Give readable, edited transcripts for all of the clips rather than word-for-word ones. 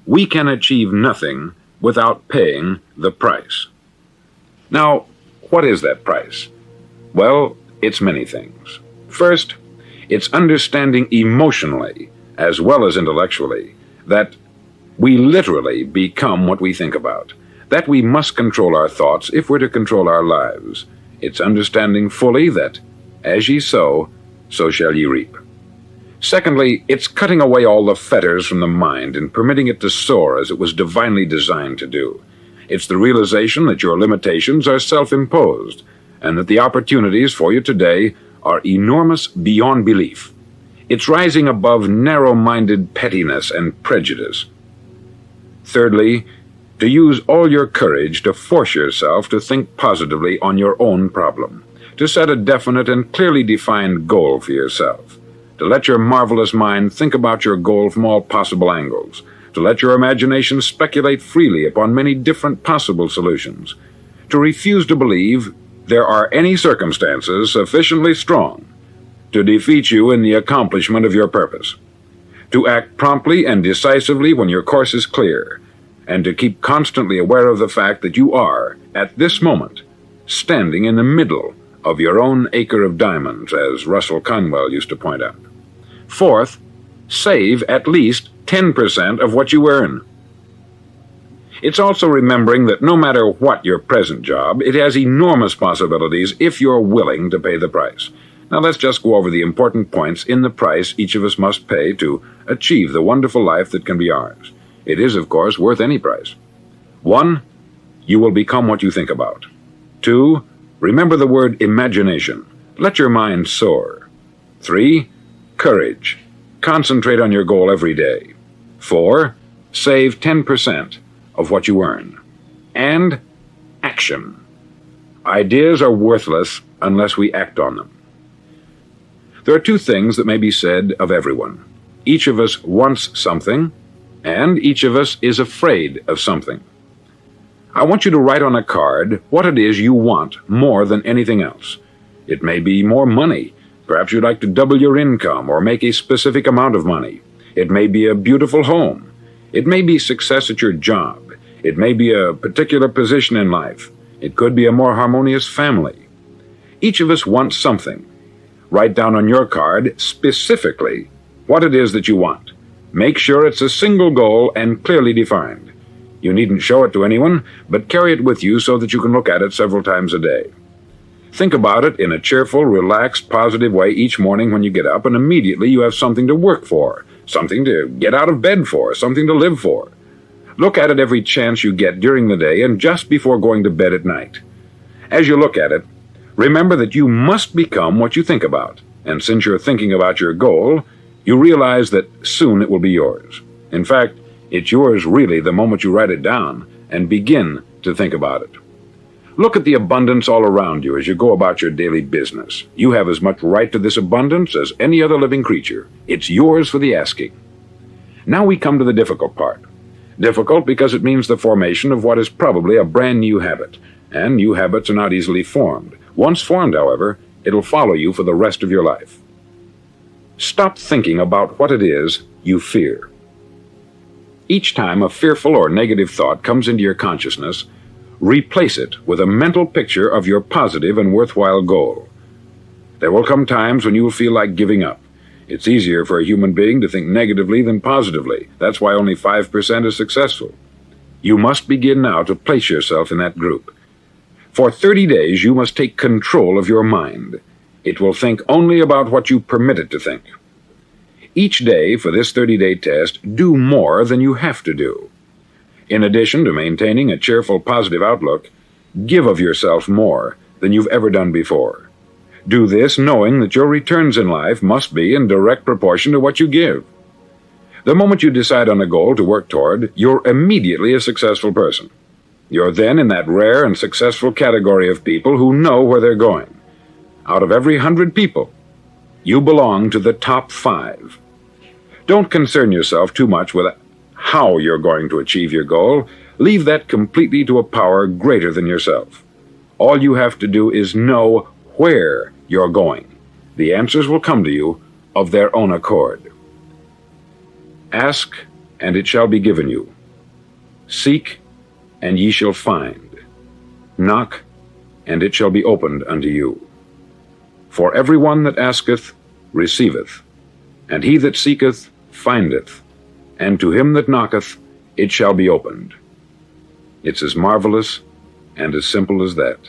we can achieve nothing without paying the price. Now, what is that price? Well, it's many things. First, it's understanding emotionally, as well as intellectually, that we literally become what we think about, that we must control our thoughts if we're to control our lives. It's understanding fully that, as ye sow, so shall ye reap. Secondly, it's cutting away all the fetters from the mind and permitting it to soar as it was divinely designed to do. It's the realization that your limitations are self-imposed, and that the opportunities for you today are enormous beyond belief. It's rising above narrow-minded pettiness and prejudice. Thirdly, to use all your courage to force yourself to think positively on your own problem, to set a definite and clearly defined goal for yourself, to let your marvelous mind think about your goal from all possible angles, to let your imagination speculate freely upon many different possible solutions, to refuse to believe there are any circumstances sufficiently strong to defeat you in the accomplishment of your purpose, to act promptly and decisively when your course is clear, and to keep constantly aware of the fact that you are, at this moment, standing in the middle of your own acre of diamonds, as Russell Conwell used to point out. Fourth, save at least 10% of what you earn. It's also remembering that no matter what your present job, it has enormous possibilities if you're willing to pay the price. Now let's just go over the important points in the price each of us must pay to achieve the wonderful life that can be ours. It is, of course, worth any price. 1. You will become what you think about. 2. Remember the word imagination. Let your mind soar. 3. Courage. Concentrate on your goal every day. 4. Save 10% of what you earn. And action. Ideas are worthless unless we act on them. There are two things that may be said of everyone. Each of us wants something, and each of us is afraid of something. I want you to write on a card what it is you want more than anything else. It may be more money. Perhaps you'd like to double your income or make a specific amount of money. It may be a beautiful home. It may be success at your job. It may be a particular position in life. It could be a more harmonious family. Each of us wants something. Write down on your card specifically what it is that you want. Make sure it's a single goal and clearly defined. You needn't show it to anyone, but carry it with you so that you can look at it several times a day. Think about it in a cheerful, relaxed, positive way each morning when you get up, and immediately you have something to work for, something to get out of bed for, something to live for. Look at it every chance you get during the day and just before going to bed at night. As you look at it, remember that you must become what you think about, and since you're thinking about your goal, you realize that soon it will be yours. In fact, it's yours really the moment you write it down and begin to think about it. Look at the abundance all around you as you go about your daily business. You have as much right to this abundance as any other living creature. It's yours for the asking. Now we come to the difficult part. Difficult because it means the formation of what is probably a brand new habit, and new habits are not easily formed. Once formed, however, it'll follow you for the rest of your life. Stop thinking about what it is you fear. Each time a fearful or negative thought comes into your consciousness, replace it with a mental picture of your positive and worthwhile goal. There will come times when you will feel like giving up. It's easier for a human being to think negatively than positively. That's why only 5% is successful. You must begin now to place yourself in that group. For 30 days, you must take control of your mind. It will think only about what you permit it to think. Each day for this 30-day test, do more than you have to do. In addition to maintaining a cheerful, positive outlook, give of yourself more than you've ever done before. Do this knowing that your returns in life must be in direct proportion to what you give. The moment you decide on a goal to work toward, you're immediately a successful person. You're then in that rare and successful category of people who know where they're going. Out of every 100 people, you belong to the top 5. Don't concern yourself too much with how you're going to achieve your goal. Leave that completely to a power greater than yourself. All you have to do is know where you're going. The answers will come to you of their own accord. Ask, and it shall be given you. Seek, and ye shall find. Knock, and it shall be opened unto you. For every one that asketh receiveth, and he that seeketh findeth, and to him that knocketh it shall be opened. It's as marvelous and as simple as that.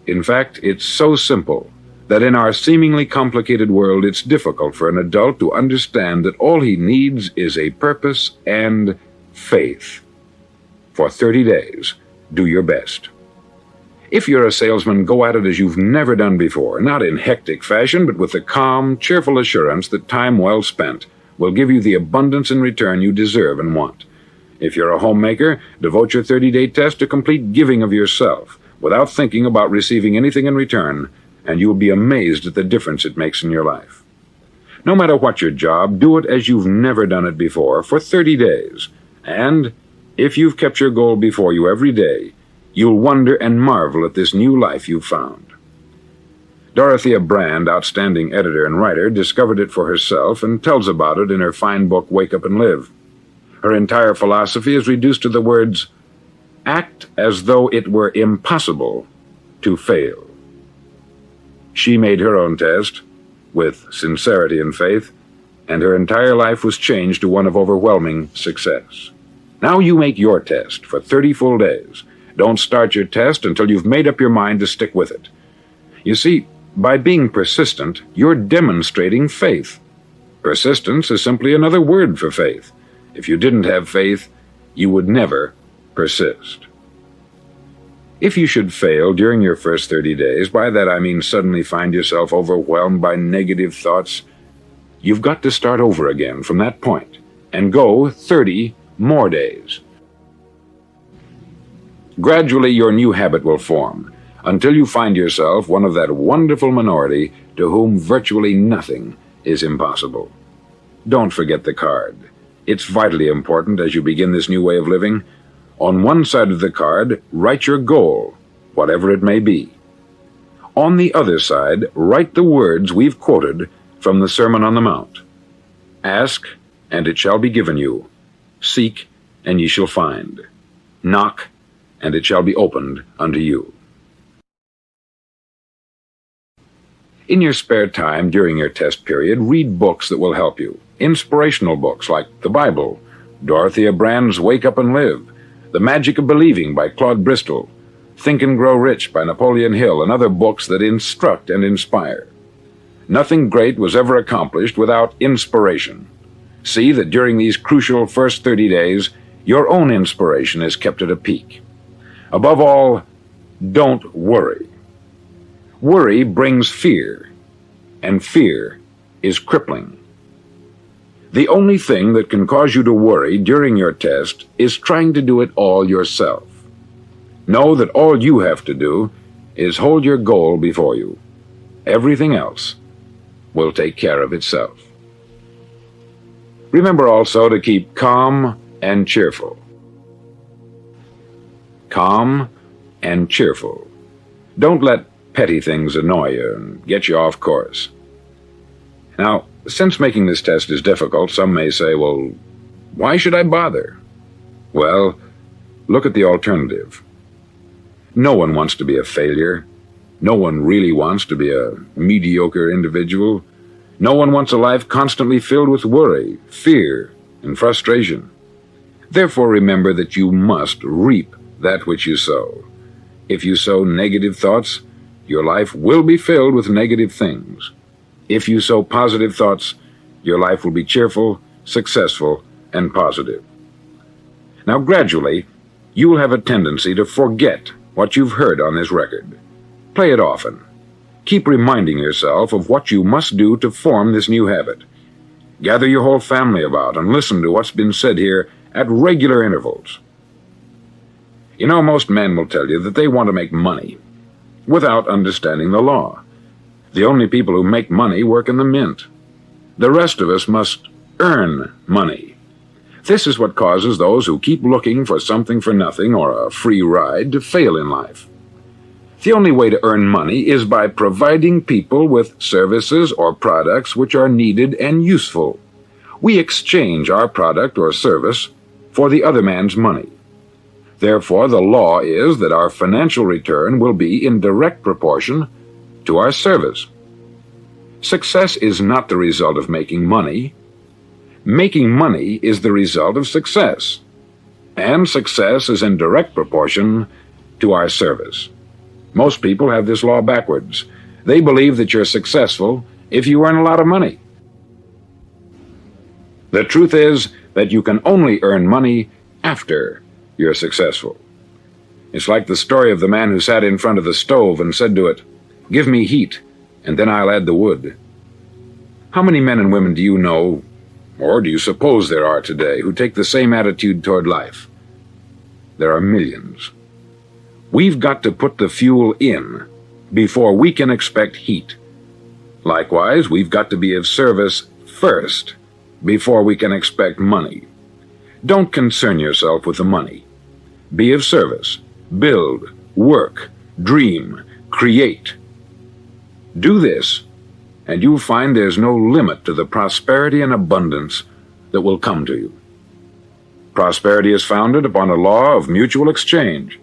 In fact, it's so simple that in our seemingly complicated world it's difficult for an adult to understand that all he needs is a purpose and faith. For 30 days, do your best. If you're a salesman, go at it as you've never done before, not in hectic fashion, but with the calm, cheerful assurance that time well spent will give you the abundance in return you deserve and want. If you're a homemaker, devote your 30-day test to complete giving of yourself, without thinking about receiving anything in return, and you will be amazed at the difference it makes in your life. No matter what your job, do it as you've never done it before for 30 days. And if you've kept your goal before you every day, you'll wonder and marvel at this new life you've found. Dorothea Brand, outstanding editor and writer, discovered it for herself and tells about it in her fine book, Wake Up and Live. Her entire philosophy is reduced to the words, act as though it were impossible to fail. She made her own test, with sincerity and faith, and her entire life was changed to one of overwhelming success. Now you make your test for 30 full days. Don't start your test until you've made up your mind to stick with it. You see, by being persistent, you're demonstrating faith. Persistence is simply another word for faith. If you didn't have faith, you would never persist. If you should fail during your first 30 days, by that I mean suddenly find yourself overwhelmed by negative thoughts, you've got to start over again from that point and go 30 more days. Gradually your new habit will form until you find yourself one of that wonderful minority to whom virtually nothing is impossible. Don't forget the card. It's vitally important as you begin this new way of living. On one side of the card, write your goal, whatever it may be. On the other side, write the words we've quoted from the Sermon on the Mount. Ask, and it shall be given you. Seek, and ye shall find. Knock, and it shall be opened unto you. In your spare time during your test period, read books that will help you. Inspirational books like the Bible, Dorothea Brand's Wake Up and Live, The Magic of Believing by Claude Bristol, Think and Grow Rich by Napoleon Hill, and other books that instruct and inspire. Nothing great was ever accomplished without inspiration. See that during these crucial first 30 days, your own inspiration is kept at a peak. Above all, don't worry. Worry brings fear, and fear is crippling. The only thing that can cause you to worry during your test is trying to do it all yourself. Know that all you have to do is hold your goal before you. Everything else will take care of itself. Remember also to keep calm and cheerful. Calm and cheerful. Don't let petty things annoy you and get you off course. Now, since making this test is difficult, some may say, well, why should I bother? Well, look at the alternative. No one wants to be a failure. No one really wants to be a mediocre individual. No one wants a life constantly filled with worry, fear, and frustration. Therefore, remember that you must reap that which you sow. If you sow negative thoughts, your life will be filled with negative things. If you sow positive thoughts, your life will be cheerful, successful, and positive. Now, gradually, you will have a tendency to forget what you've heard on this record. Play it often. Keep reminding yourself of what you must do to form this new habit. Gather your whole family about and listen to what's been said here at regular intervals. You know, most men will tell you that they want to make money without understanding the law. The only people who make money work in the mint. The rest of us must earn money. This is what causes those who keep looking for something for nothing or a free ride to fail in life. The only way to earn money is by providing people with services or products which are needed and useful. We exchange our product or service for the other man's money. Therefore, the law is that our financial return will be in direct proportion to our service. Success is not the result of making money. Making money is the result of success, and success is in direct proportion to our service. Most people have this law backwards. They believe that you're successful if you earn a lot of money. The truth is that you can only earn money after you're successful. It's like the story of the man who sat in front of the stove and said to it, "Give me heat, and then I'll add the wood." How many men and women do you know, or do you suppose there are today, who take the same attitude toward life? There are millions. We've got to put the fuel in before we can expect heat. Likewise, we've got to be of service first before we can expect money. Don't concern yourself with the money. Be of service. Build, work, dream, create. Do this, and you'll find there's no limit to the prosperity and abundance that will come to you. Prosperity is founded upon a law of mutual exchange.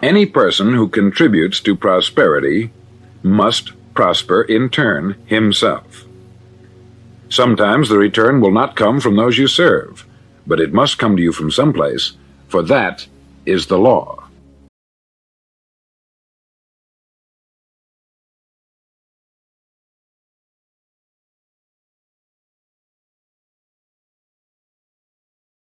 Any person who contributes to prosperity must prosper in turn himself. Sometimes the return will not come from those you serve, but it must come to you from someplace, for that is the law.